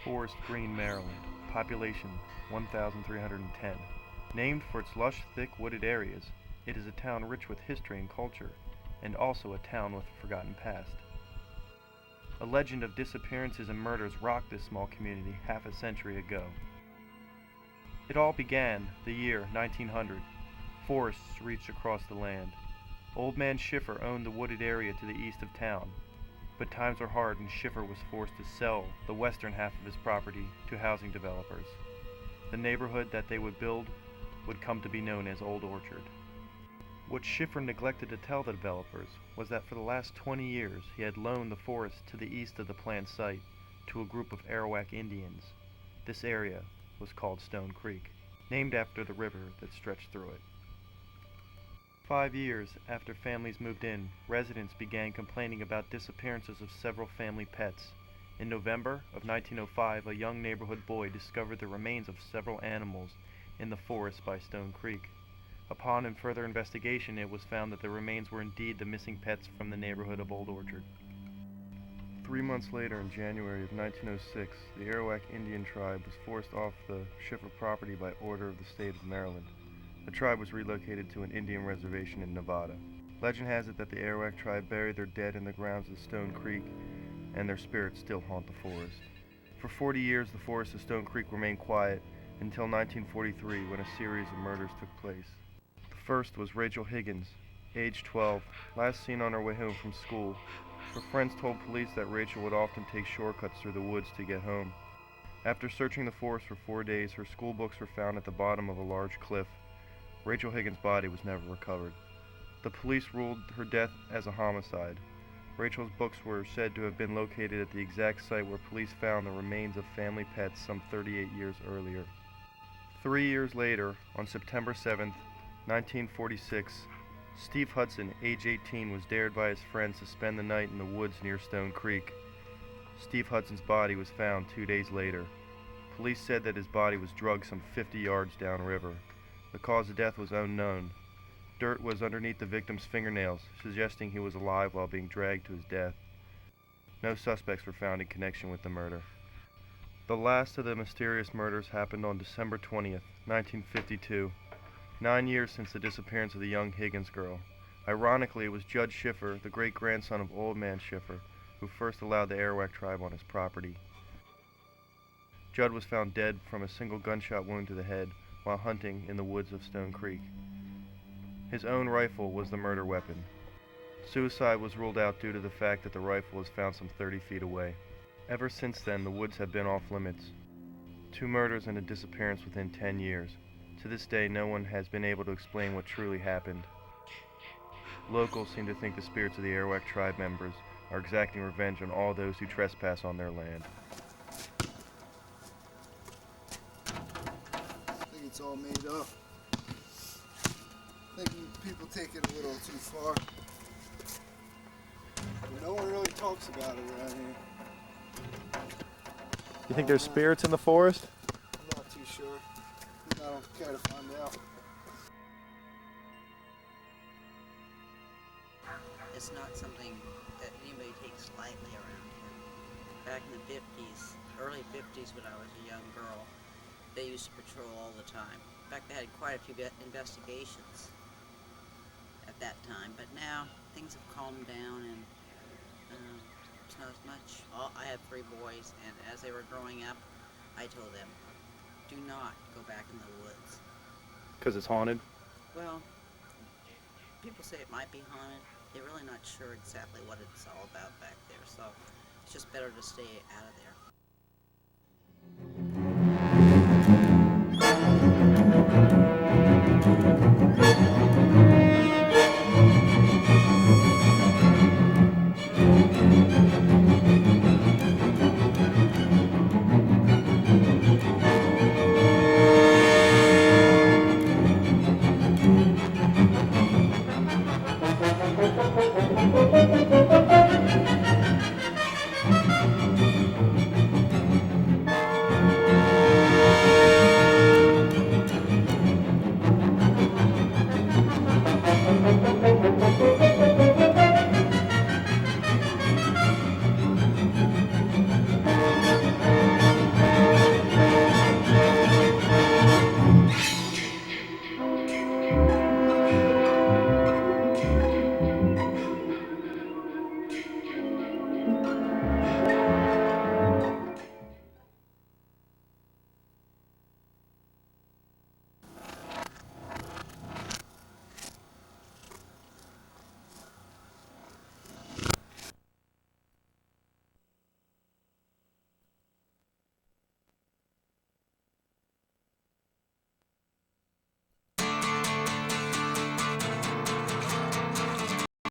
Forest Green, Maryland. Population 1,310. Named for its lush, thick, wooded areas, it is a town rich with history and culture, and also a town with a forgotten past. A legend of disappearances and murders rocked this small community half a century ago. It all began the year 1900. Forests reached across the land. Old Man Schiffer owned the wooded area to the east of town, but times were hard and Schiffer was forced to sell the western half of his property to housing developers. The neighborhood that they would build would come to be known as Old Orchard. What Schiffer neglected to tell the developers was that for the last 20 years he had loaned the forest to the east of the planned site to a group of Arawak Indians. This area was called Stone Creek, named after the river that stretched through it. 5 years after families moved in, residents began complaining about disappearances of several family pets. In November of 1905, a young neighborhood boy discovered the remains of several animals in the forest by Stone Creek. Upon further investigation, it was found that the remains were indeed the missing pets from the neighborhood of Old Orchard. 3 months later, in January of 1906, the Arawak Indian tribe was forced off the Schiffer property by order of the state of Maryland. The tribe was relocated to an Indian reservation in Nevada. Legend has it that the Arawak tribe buried their dead in the grounds of Stone Creek, and their spirits still haunt the forest. For 40 years, the forest of Stone Creek remained quiet until 1943, when a series of murders took place. The first was Rachel Higgins, age 12, last seen on her way home from school. Her friends told police that Rachel would often take shortcuts through the woods to get home. After searching the forest for 4 days, her school books were found at the bottom of a large cliff. Rachel Higgins' body was never recovered. The police ruled her death as a homicide. Rachel's books were said to have been located at the exact site where police found the remains of family pets some 38 years earlier. 3 years later, on September 7, 1946, Steve Hudson, age 18, was dared by his friends to spend the night in the woods near Stone Creek. Steve Hudson's body was found 2 days later. Police said that his body was drugged some 50 yards downriver. The cause of death was unknown. Dirt was underneath the victim's fingernails, suggesting he was alive while being dragged to his death. No suspects were found in connection with the murder. The last of the mysterious murders happened on December 20th, 1952, 9 years since the disappearance of the young Higgins girl. Ironically, it was Judge Schiffer, the great-grandson of Old Man Schiffer, who first allowed the Arawak tribe on his property. Judd was found dead from a single gunshot wound to the head while hunting in the woods of Stone Creek. His own rifle was the murder weapon. Suicide was ruled out due to the fact that the rifle was found some 30 feet away. Ever since then, the woods have been off limits. 2 murders and a disappearance within 10 years. To this day, no one has been able to explain what truly happened. Locals seem to think the spirits of the Arawak tribe members are exacting revenge on all those who trespass on their land. It's all made up. I think people take it a little too far. But no one really talks about it around here. You think there's spirits in the forest? I'm not too sure. I don't care to find out. It's not something that anybody takes lightly around here. Back in the 50s, early 50s when I was a young girl, they used to patrol all the time. In fact, they had quite a few investigations at that time, but now things have calmed down and it's not as much. I have 3 boys, and as they were growing up, I told them, do not go back in the woods. Because it's haunted? Well, people say it might be haunted. They're really not sure exactly what it's all about back there, so it's just better to stay out of there.